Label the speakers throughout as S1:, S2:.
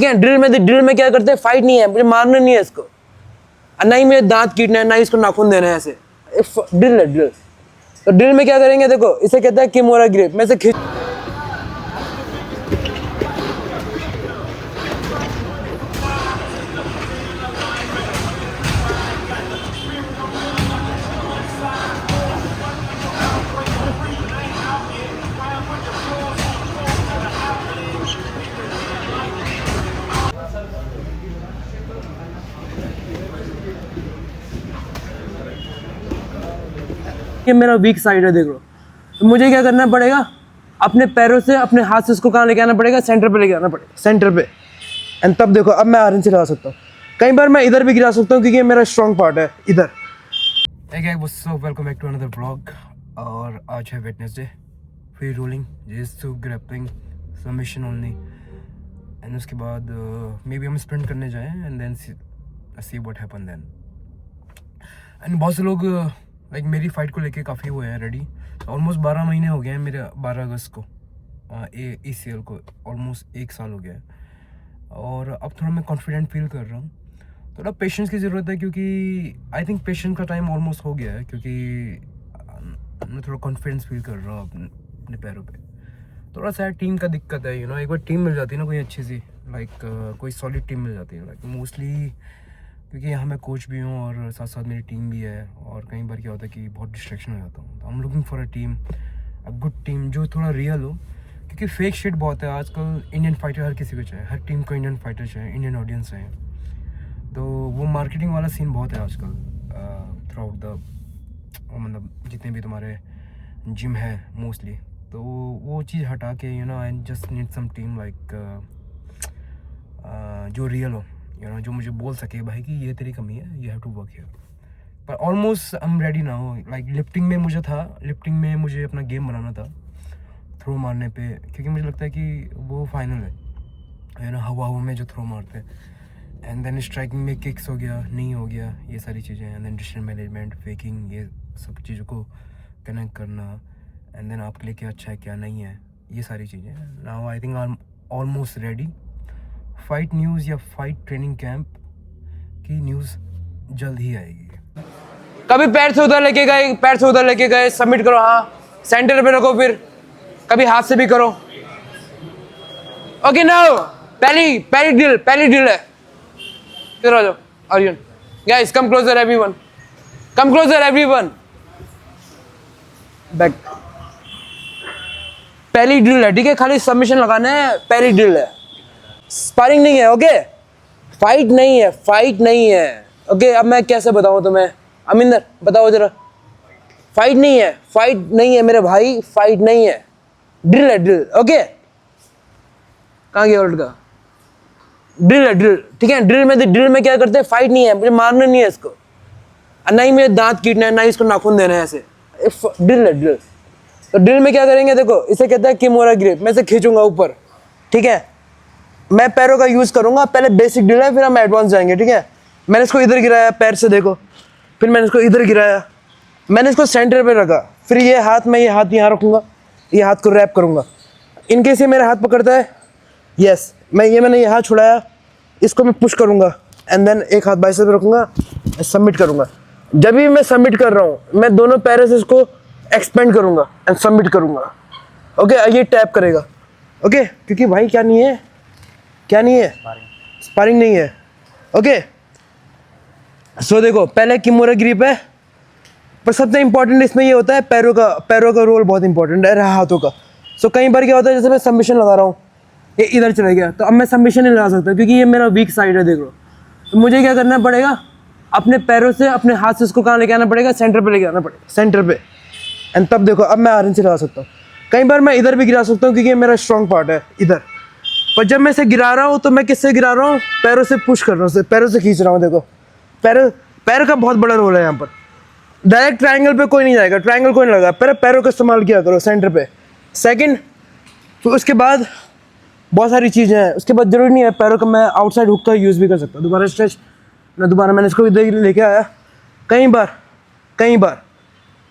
S1: ठीक है। ड्रिल में क्या करते हैं, फाइट नहीं है, मुझे मारना नहीं है इसको, और ना ही मुझे दांत कीटना है, ना ही इसको नाखून देना है, ऐसे ड्रिल है ड्रिल। तो ड्रिल में क्या करेंगे, देखो इसे कहते हैं किमोरा ग्रिप। मैं इसे खींच ये मेरा वीक साइड है, देख लो। तो मुझे क्या करना पड़ेगा, अपने पैरों से, अपने हाथ से इसको कहाँ लेके आना पड़ेगा, सेंटर पे लेके आना पड़ेगा, सेंटर पे। एंड तब देखो, अब मैं आयरन से लगा सकता हूँ। कई बार मैं इधर भी गिरा सकता हूँ, क्योंकि ये मेरा स्ट्रॉन्ग पार्ट है इधर। Hey guys, what's up? Welcome back to another vlog। और आज है Wednesday, free rolling, just grappling, submission only. And उसके बाद मे बी हम स्प्रिंट करने जाएं, and then see what happen then. And बहुत से लोग लाइक मेरी फ़ाइट को लेके काफ़ी हुए हैं रेडी। ऑलमोस्ट 12 महीने हो गए हैं मेरे, 12 अगस्त को ACL को ऑलमोस्ट 1 साल हो गया है। और अब थोड़ा मैं कॉन्फिडेंट फील कर रहा हूँ। थोड़ा पेशेंस की ज़रूरत है, क्योंकि आई थिंक पेशेंस का टाइम ऑलमोस्ट हो गया है, क्योंकि मैं थोड़ा कॉन्फिडेंस फील कर रहा हूँ अपने पैरों पे। थोड़ा सा टीम का दिक्कत है, एक बार टीम मिल जाती है ना कोई अच्छी सी, लाइक कोई सॉलिड टीम मिल जाती है, लाइक मोस्टली क्योंकि यहाँ मैं कोच भी हूँ और साथ साथ मेरी टीम भी है। और कई बार क्या होता है कि बहुत डिस्ट्रैक्शन हो जाता हूँ। तो I am looking for a team, a good team जो थोड़ा रियल हो, क्योंकि फेक शिट बहुत है आजकल। इंडियन फाइटर हर किसी को चाहिए, हर टीम को इंडियन फाइटर चाहिए, इंडियन ऑडियंस है। तो वो मार्केटिंग वाला सीन बहुत है आजकल थ्रू आउट द, मतलब जितने भी तुम्हारे जिम है मोस्टली। तो वो चीज़ हटा के I just need some team like जो रियल हो, जो मुझे बोल सके भाई कि ये तेरी कमी है, you have to work here. पर almost I am ready now. Like lifting में मुझे अपना गेम बनाना था, थ्रो मारने पे, क्योंकि मुझे लगता है कि वो फाइनल है ना, हवा में जो थ्रो मारते हैं। एंड देन स्ट्राइकिंग में किक्स हो गया, नहीं हो गया, ये सारी चीज़ें। And then decision management, faking, ये सब चीज़ों को कनेक्ट करना। एंड देन आपके लिए क्या अच्छा है क्या नहीं है, ये सारी चीज़ें। Now I think I am almost ready. Fight news या फाइट ट्रेनिंग कैंप की न्यूज़ जल्द ही आएगी। कभी पैर से उधर लेके गए, सबमिट करो, हाँ सेंटर पे रखो, फिर कभी हाथ से भी करो। ओके नाउ पहली ड्रिल है। इधर आ जाओ Arjun. Guys come closer everyone, back. पहली ड्रिल है, ठीक है, खाली सबमिशन लगाना है, पहली ड्रिल है, स्पारिंग नहीं है। ओके, फाइट नहीं है। ओके, अब मैं कैसे बताऊं तुम्हें, अमिंदर बताओ जरा। फाइट नहीं है मेरे भाई, फाइट नहीं है, ड्रिल है, ड्रिल। ओके, कहाँ गया वर्ल्ड का, ड्रिल है, ड्रिल, ठीक है। ड्रिल में क्या करते हैं, फाइट नहीं है, मुझे मारना नहीं है इसको, और ना ही मुझे दांत कीटना है, ना ही इसको नाखून देना है, ऐसे ड्रिल है, ड्रिल। तो ड्रिल में क्या करेंगे, देखो इसे कहते हैं किमोरा ग्रिप। मैं इसे खींचूंगा ऊपर, ठीक है। मैं पैरों का यूज़ करूंगा, पहले बेसिक ड्रिल है, फिर हम एडवांस जाएंगे, ठीक है। मैंने इसको इधर गिराया पैर से, देखो, फिर मैंने इसको इधर गिराया, मैंने इसको सेंटर पे रखा, फिर ये हाथ यहाँ रखूँगा, ये हाथ को रैप करूँगा। इनकेस ये मेरा हाथ पकड़ता है, यस, मैंने ये हाथ छुड़ाया, इसको मैं पुश करूँगा, एंड देन एक हाथ बाइसेप पे रखूँगा, सबमिट करूँगा। जब भी मैं सबमिट कर रहा हूँ, मैं दोनों पैरों से इसको एक्सपेंड करूँगा एंड सबमिट करूँगा। ओके, ये टैप करेगा। ओके, क्योंकि भाई क्या नहीं है, स्पारिंग नहीं है। ओके, सो देखो पहले किमोरा ग्रिप है, पर सबसे इंपॉर्टेंट इसमें ये होता है पैरों का रोल बहुत इंपॉर्टेंट है, हाथों का। सो कई बार क्या होता है, जैसे मैं सबमिशन लगा रहा हूँ, ये इधर चला गया, तो अब मैं सबमिशन नहीं लगा सकता, क्योंकि ये मेरा वीक साइड है, देख लो। तो मुझे क्या करना पड़ेगा, अपने पैरों से, अपने हाथ से इसको कहाँ लेके आना पड़ेगा, सेंटर पे लेके आना पड़ेगा, सेंटर पे। एंड तब देखो, अब मैं आयरन से लगा सकता हूँ। कई बार मैं इधर भी गिरा सकता हूँ, क्योंकि ये मेरा स्ट्रॉन्ग पार्ट है इधर। पर जब मैं इसे गिरा रहा हूँ, तो मैं किससे गिरा रहा हूँ, पैरों से पुश कर रहा हूँ, पैरों से खींच रहा हूँ। देखो पैर का बहुत बड़ा रोल है यहाँ पर। डायरेक्ट ट्रायंगल पे कोई नहीं जाएगा, ट्रायंगल कोई नहीं लगा, पैरों का इस्तेमाल किया करो सेंटर पे। सेकंड, फिर उसके बाद बहुत सारी चीज़ें हैं। उसके बाद जरूरी नहीं है पैरों का, मैं आउटसाइड हुक का यूज़ भी कर सकता हूँ। दोबारा स्ट्रेच, मैंने इसको इधर लेके आया, कई बार,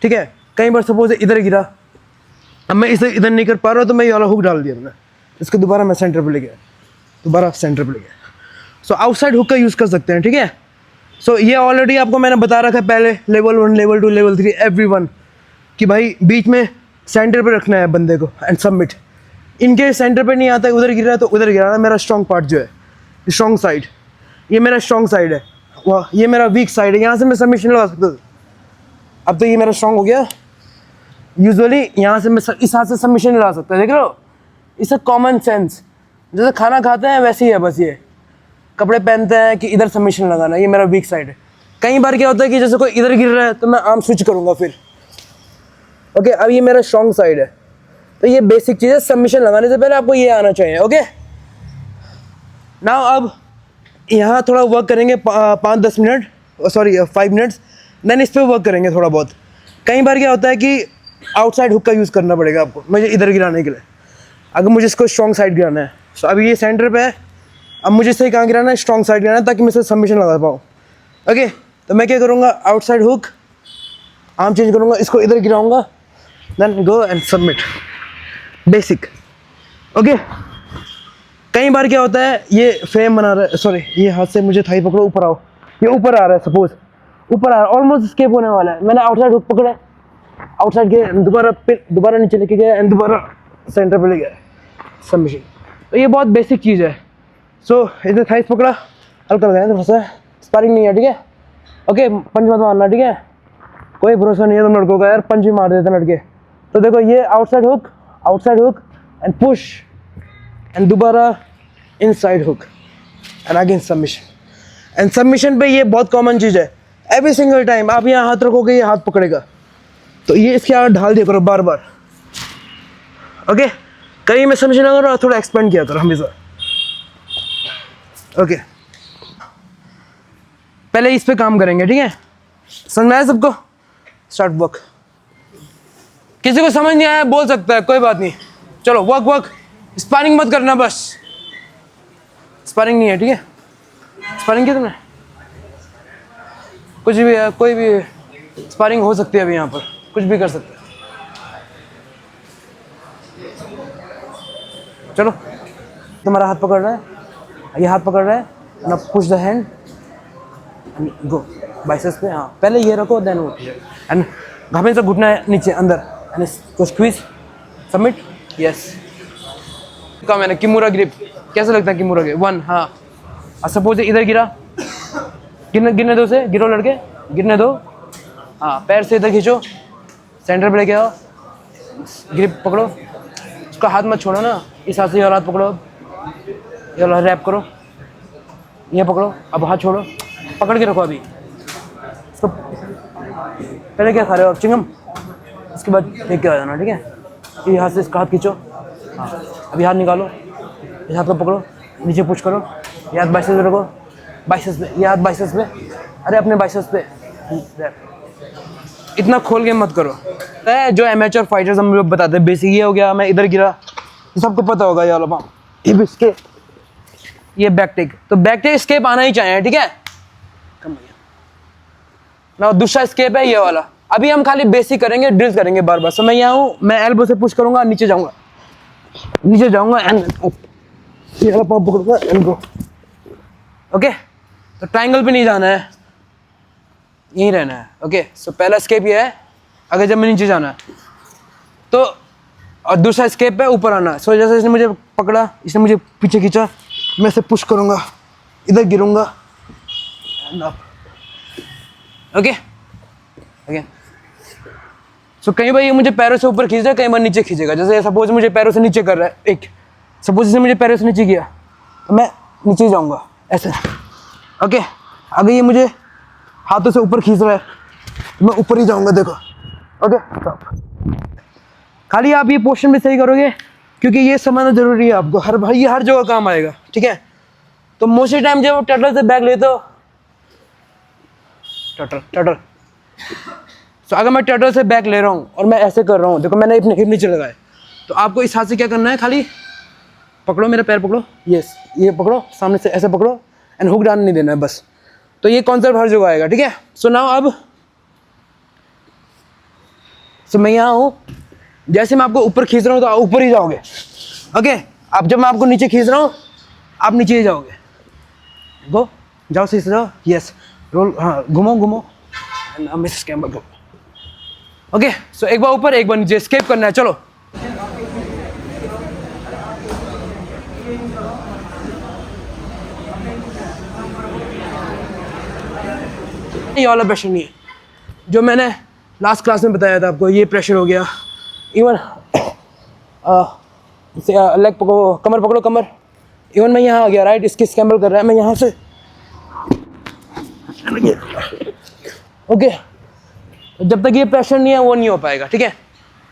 S1: ठीक है। कई बार सपोज इधर गिरा, अब मैं इसे इधर नहीं कर पा रहा हूँ, तो मैं ये वाला हुक डाल दिया मैंने, इसको दोबारा मैं सेंटर पे लेके आया। दोबारा सेंटर पे लेके। सो आउटसाइड हुक का यूज़ कर सकते हैं, ठीक है। सो ये ऑलरेडी आपको मैंने बता रखा है पहले, लेवल 1, लेवल 2, लेवल 3, एवरीवन, कि भाई बीच में सेंटर पे रखना है बंदे को एंड सबमिट। इनके सेंटर पे नहीं आता है, उधर गिर रहा है तो उधर गिराना। मेरा स्ट्रॉन्ग पार्ट जो है, स्ट्रॉन्ग साइड, ये मेरा स्ट्रॉन्ग साइड है, वाह ये मेरा वीक साइड है, यहाँ से मैं सबमिशन लगा सकता हूँ। अब तो ये मेरा स्ट्रॉन्ग हो गया। यूजुअली यहाँ से मैं इस हाथ से सबमिशन लगा सकता है, देख रहे हो, इससे कॉमन सेंस, जैसे खाना खाते हैं वैसे ही है। बस ये कपड़े पहनते हैं कि इधर सबमिशन लगाना, ये मेरा वीक साइड है। कई बार क्या होता है कि जैसे कोई इधर गिर रहा है तो मैं आर्म स्विच करूँगा फिर। ओके, अब ये मेरा स्ट्रॉन्ग साइड है। तो ये बेसिक चीज़ है, सबमिशन लगाने से पहले आपको ये आना चाहिए। ओके, नाउ अब यहाँ थोड़ा वर्क करेंगे 5-10 मिनट, सॉरी 5 मिनट्स, देन इस पर वर्क करेंगे थोड़ा बहुत। कई बार क्या होता है कि आउटसाइड हुक का यूज़ करना पड़ेगा आपको मुझे इधर गिराने के लिए, अगर मुझे इसको स्ट्रॉन्ग साइड गिराना है। सो अभी ये सेंटर पे है, अब मुझे इसे कहाँ गिराना है, स्ट्रॉन्ग साइड गिराना है, ताकि मैं इसे सबमिशन लगा पाऊँ। ओके, तो मैं क्या करूँगा, आउटसाइड हुक, आर्म चेंज करूँगा, इसको इधर गिराऊँगा, then go and submit, basic. Okay, कई बार क्या होता है, ये फ्रेम बना रहा है, सॉरी ये हाथ से मुझे थाई पकड़ो, ऊपर आओ, ये ऊपर आ रहा है, सपोज ऊपर आ रहा है, ऑलमोस्ट स्केप होने वाला है। मैंने आउटसाइड हुक पकड़ा, आउटसाइड गए, दोबारा नीचे लेके गया एंड दोबारा सेंटर पे ले गया, सबमिशन। तो ये बहुत बेसिक चीज़ है। सो इधर थाइस पकड़ा, हल्का लगाया, थोड़ा सा स्पारिंग नहीं है, ठीक है। ओके, पंच मत मारना, ठीक है, कोई भरोसा नहीं है तुम लड़कों का यार, पंच ही मार देते लड़के। तो देखो ये outside hook and push and दोबारा inside hook and again submission. And submission पे ये बहुत कॉमन चीज़ है, एवरी सिंगल टाइम आप यहाँ हाथ रखोगे ये हाथ पकड़ेगा, तो ये इसके यहाँ ढाल दिया करो बार बार। ओके, कहीं मैं सबमिशन लगा रहा हूँ, थोड़ा एक्सपेंड किया करो हमेशा। ओके, पहले इस पे काम करेंगे, ठीक है, समझ में आया सबको। Start work. किसी को समझ नहीं आया बोल सकता है, कोई बात नहीं, चलो वर्क। स्पारिंग मत करना, बस स्पारिंग नहीं है, ठीक है। स्पारिंग किया तुमने, कुछ भी है, कोई भी स्पारिंग हो सकती है अभी यहाँ पर, कुछ भी कर सकते हैं। चलो, तुम्हारा हाथ पकड़ रहा है, ये हाथ पकड़ रहा है, ना push the hand and go biceps पे। हाँ, पहले ये रखो देन वो, एंड घावे से घुटना है नीचे अंदर एंड इसको स्क्वीज, सबमिट, यस। कहा मैंने किमुरा ग्रिप, कैसा लगता है किमुरा ग्रिप 1। हाँ, और सपोज इधर गिरा, गिरने दो, से गिरो लड़के, गिरने दो। हाँ, पैर से इधर खींचो, सेंटर पे लेके आओ, ग्रिप पकड़ो, उसका हाथ मत छोड़ो ना, इस हाथ से ये हाथ पकड़ो, ये वाला रैप करो, ये पकड़ो, अब हाथ छोड़ो, पकड़ के रखो। अभी इसको पहले क्या खा रहे हो आप, चिंगम, इसके बाद देख के आ जाना, ठीक है। ये हाथ से इसका हाथ खींचो, हाँ, अभी हाथ निकालो, इस हाथ को पकड़ो, नीचे पुश करो, ये हाथ बाइसेप्स पे रखो, बाइसेप्स पे, ये हाथ बाइसेप्स पे, अरे अपने बाइसेप्स पे, इतना खोल के मत करो। जो एमेचर फाइटर्स हम लोग बताते हैं, बेसिक ये हो गया, मैं इधर गिरा, सबको पता होगा ये वाला, ये भी स्केप, ये बैक टेक, तो बैक टेक स्केप आना ही चाहिए, ठीक है। ना दूसरा स्केप है ये वाला। अभी हम खाली बेसिक करेंगे, ड्रिल करेंगे बार बार। सो मैं यहाँ हूँ, मैं एल्बो से पुश करूंगा, नीचे जाऊंगा एंड ये वाला पाँव पकड़ूंगा एंड गो। ओके, तो ट्रायंगल पे नहीं जाना है, यहीं रहना है। ओके, सो पहला स्केप ये है, अगर जब मैं नीचे जाना है तो, और दूसरा स्केप है ऊपर आना। सो जैसे इसने मुझे पकड़ा, इसने मुझे पीछे खींचा, मैं इसे पुश करूंगा, इधर गिरूंगा and up. Okay, okay. So कई बार ये मुझे पैरों से ऊपर खींच रहा है, कई बार नीचे खींचेगा। जैसे सपोज मुझे पैरों से नीचे कर रहा है, एक सपोज इसने मुझे पैरों से नीचे किया तो मैं नीचे जाऊंगा ऐसे। ओके, अगर ये मुझे हाथों से ऊपर खींच रहा है तो मैं ऊपर ही जाऊंगा, देखो। ओके, खाली आप ये पोर्शन भी सही करोगे, क्योंकि ये समझना जरूरी है आपको, हर भाई ये हर जगह काम आएगा, ठीक है। तो मोस्टली टाइम जब टर्टल से बैग लेते हो, टर्टल तो अगर मैं टर्टल से बैक ले रहा हूँ और मैं ऐसे कर रहा हूँ, देखो मैंने अपने हिप नीचे लगाए, तो आपको इस हाथ से क्या करना है, खाली पकड़ो, मेरा पैर पकड़ो, यस, ये पकड़ो, सामने से ऐसे पकड़ो एंड हुक डाउन नहीं देना है, बस। तो ये कॉन्सेप्ट हर जगह आएगा, ठीक है। सो नाउ अब मैं यहाँ हूँ, जैसे मैं आपको ऊपर खींच रहा हूँ तो आप ऊपर ही जाओगे। ओके, अब जब मैं आपको नीचे खींच रहा हूँ आप नीचे जाओगे, गो, जाओ सही से जाओ, यस, रोल, हाँ घुमो घुमो, मिस कैम्बर को, ओके। सो एक बार ऊपर एक बार नीचे, स्केप करना है, चलो। ये वाला प्रेशर नहीं है जो मैंने लास्ट क्लास में बताया था आपको, ये प्रेशर हो गया। इवन लेग पकड़ो, कमर पकड़ो, कमर, इवन मैं यहाँ आ गया, राइट, इसकी स्कैम्बल कर रहा है, मैं यहाँ से, ओके। जब तक ये प्रेशर नहीं है वो नहीं हो पाएगा, ठीक है।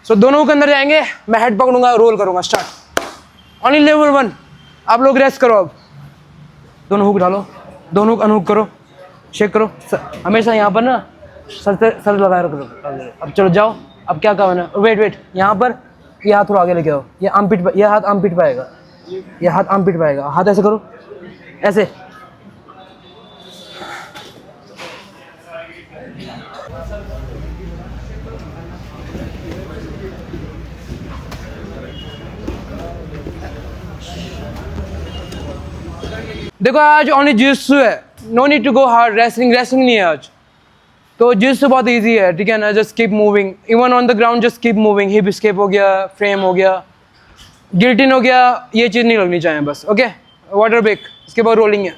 S1: सो दोनों के अंदर जाएंगे, मैं हेड पकड़ूंगा, रोल करूंगा, स्टार्ट, ओनली लेवल 1। आप लोग रेस्ट करो, अब दोनों हुक डालो, दोनों हुक अनहुक करो, शेक करो, हमेशा यहाँ पर ना सर लगाए रखो। अब चलो जाओ, अब क्या काम है ना, वेट, यहाँ पर ये हाथ थोड़ा आगे लेके आओ, ये आर्म पिट, ये हाथ आर्म पिट पाएगा, ये हाथ आर्म पिट पाएगा, हाथ ऐसे करो, ऐसे, देखो आज ओनली जिस्सु है, no need to go hard, wrestling नहीं है आज, तो जिस्सु बहुत इजी है, ठीक है ना। Just keep moving, even on the ground just keep moving, hip escape हो गया, फ्रेम हो गया, गिल्टिन हो गया, ये चीज़ नहीं लगनी चाहिए बस, ओके। वाटर ब्रेक, इसके बाद रोलिंग है।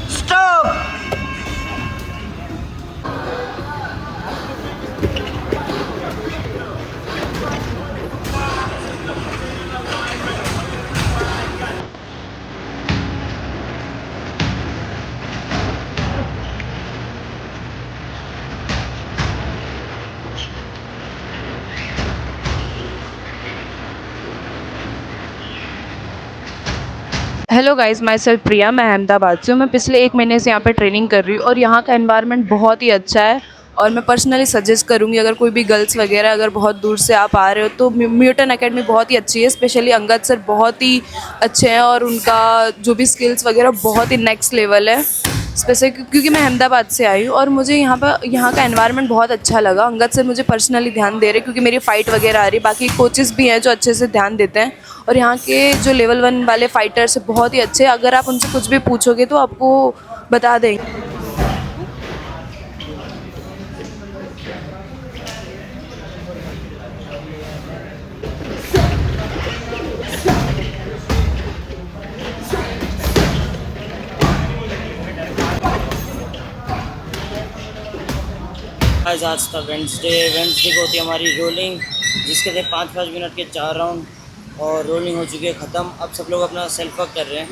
S1: Stop!
S2: Hello guys, myself Priya, मैं अहमदाबाद से हूँ। मैं पिछले 1 महीने से यहाँ पे ट्रेनिंग कर रही हूँ और यहाँ का एनवायरनमेंट बहुत ही अच्छा है और मैं पर्सनली सजेस्ट करूँगी अगर कोई भी गर्ल्स वगैरह अगर बहुत दूर से आप आ रहे हो तो म्यूटन एकेडमी बहुत ही अच्छी है। स्पेशली अंगद सर बहुत ही अच्छे हैं और उनका जो भी स्किल्स वगैरह बहुत ही नेक्स्ट लेवल है। स्पेशली क्योंकि मैं अहमदाबाद से आई हूँ और मुझे यहाँ का एनवायरनमेंट बहुत अच्छा लगा। अंगद सर मुझे पर्सनली ध्यान दे रहे क्योंकि मेरी फ़ाइट वगैरह आ रही, बाकी कोचेस भी हैं जो अच्छे से ध्यान देते हैं और यहाँ के जो लेवल 1 वाले फ़ाइटर्स बहुत ही अच्छे, अगर आप उनसे कुछ भी पूछोगे तो आपको बता देंगे।
S3: आज का वेंसडे को होती है हमारी रोलिंग, जिसके थे 5-5 मिनट के 4 राउंड और रोलिंग हो चुकी है ख़त्म। अब सब लोग अपना सेल्फ वर्क कर रहे हैं।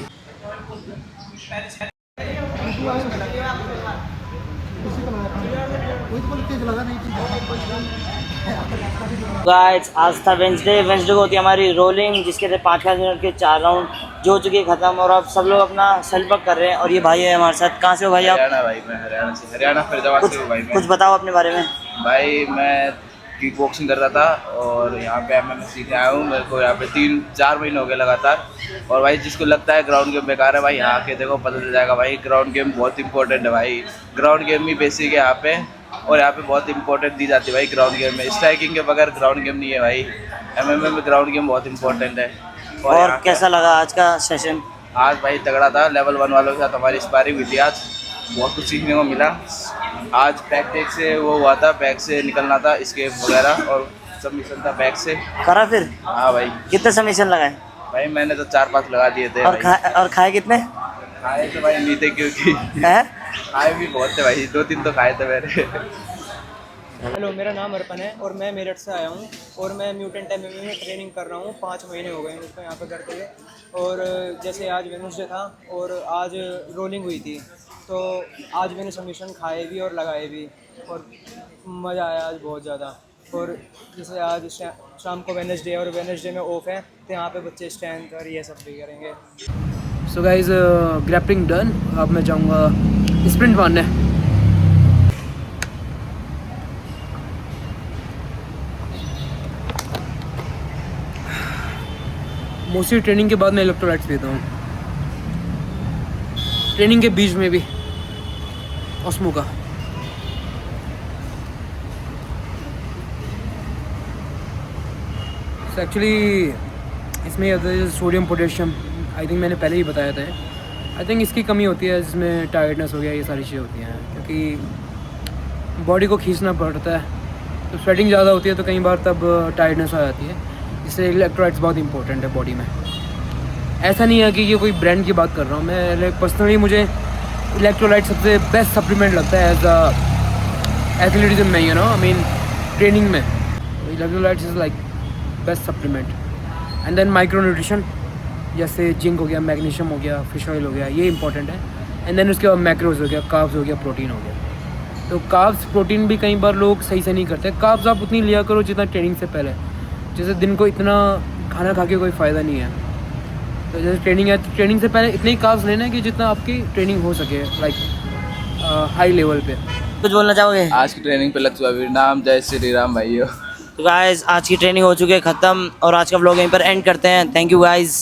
S3: गाइस आज था वेंसडे को होती है हमारी रोलिंग, जिसके थे 5-5 मिनट के 4 राउंड जो हो चुके ख़त्म। और अब सब लोग अपना सेल्फ वर्क कर रहे हैं। और ये भाई है हमारे साथ। कहाँ से हो भाई आप?
S4: हरियाणा भाई, मैं हरियाणा से, हरियाणा फरीदाबाद से हूँ भाई।
S3: कुछ बताओ अपने बारे में।
S4: भाई मैं किक बॉक्सिंग करता था और यहाँ पे MMA सीखने आया हूँ। मेरे को यहाँ पे 3-4 महीने हो गए लगातार। और भाई जिसको लगता है ग्राउंड गेम बेकार है, भाई यहाँ आके देखो पता चल जाएगा भाई ग्राउंड गेम बहुत इंपॉर्टेंट है भाई। ग्राउंड गेम ही बेसिक है यहाँ पे, और यहाँ पे बहुत इंपॉर्टेंट दी जाती है भाई ग्राउंड गेम में। स्ट्राइकिंग के बगैर ग्राउंड गेम नहीं है भाई। MMA में ग्राउंड गेम बहुत इंपॉर्टेंट है।
S3: और
S4: यहाँ
S3: कैसा लगा आज का सेशन?
S4: आज भाई तगड़ा था। लेवल 1 वालों के साथ हमारी स्पारिंग हुई थी आज, बहुत कुछ सीखने को मिला। आज बैक से वो हुआ था, बैक से निकलना था, स्केप वगैरह, और सबमिशन था बैक से।
S3: करा फिर?
S4: हाँ भाई।
S3: कितने सबमिशन लगाए?
S4: भाई मैंने तो 4-5 लगा दिए थे।
S3: और खाए कितने?
S4: खाए तो भाई नहीं थे, क्योंकि
S3: हैं?
S4: खाए भी बहुत थे भाई, 2-3 तो खाए थे मैंने।
S5: हेलो, मेरा नाम अर्पण है और मैं मेरठ से आया हूँ और मैं म्यूटेंट MMA में ट्रेनिंग कर रहा हूँ। 5 महीने हो गए हैं मुझको यहाँ पे करते हुए। और जैसे आज वेडनेसडे था और आज रोलिंग हुई थी, तो आज मैंने सबमिशन खाए भी और लगाए भी, और मज़ा आया आज बहुत ज़्यादा। और जैसे आज शाम को वेडनेसडे और वेडनेसडे में ऑफ है, तो यहाँ पे बच्चे स्ट्रेंथ और ये सब भी करेंगे।
S1: So guys grappling done. अब मैं जाऊँगा स्प्रिंट मारने। मोस्टली ट्रेनिंग के बाद मैं इलेक्ट्रोलाइट्स पीता हूँ, ट्रेनिंग के बीच में भी ऑस्मो का। एक्चुअली इसमें आता है सोडियम पोटेशियम, आई थिंक मैंने पहले ही बताया था। आई थिंक इसकी कमी होती है, जिसमें टायर्डनेस हो गया, ये सारी चीज़ें होती हैं, क्योंकि बॉडी को खींचना पड़ता है, तो स्वेटिंग ज़्यादा होती है, तो कई बार तब टायर्डनेस आ जाती है। इसलिए इलेक्ट्रोलाइट्स बहुत इंपॉर्टेंट है बॉडी में। ऐसा नहीं है कि ये कोई ब्रांड की बात कर रहा हूँ मैं, पर्सनली मुझे इलेक्ट्रोलाइट सबसे बेस्ट सप्लीमेंट लगता है एज अ एथलेटिज्म में, you know, I mean training में। Electrolytes is like best supplement. And then micro nutrition, जैसे जिंक हो गया, मैग्नीशियम हो गया, फिश ऑयल हो गया, ये इंपॉर्टेंट है। एंड देन उसके बाद मैक्रोज हो गया, कार्ब्स हो गया, प्रोटीन हो गया। तो कार्ब्स प्रोटीन भी कई बार लोग सही से नहीं करते। कार्ब्स आप उतनी लिया करो जितना ट्रेनिंग से पहले। जैसे दिन को इतना खाना खा के कोई फ़ायदा नहीं है, तो जैसे ट्रेनिंग है तो ट्रेनिंग से पहले इतने ही कार्ब्स लेना है कि जितना आपकी ट्रेनिंग हो सके, लाइक हाई लेवल पे।
S3: कुछ बोलना चाहोगे?
S4: आज की ट्रेनिंग पे लक्ष्य वीर नाम, जय श्री राम भाइयों।
S3: तो गाइस आज की ट्रेनिंग हो चुकी है ख़त्म, और आज का व्लॉग यहीं पर एंड करते हैं। Thank you guys.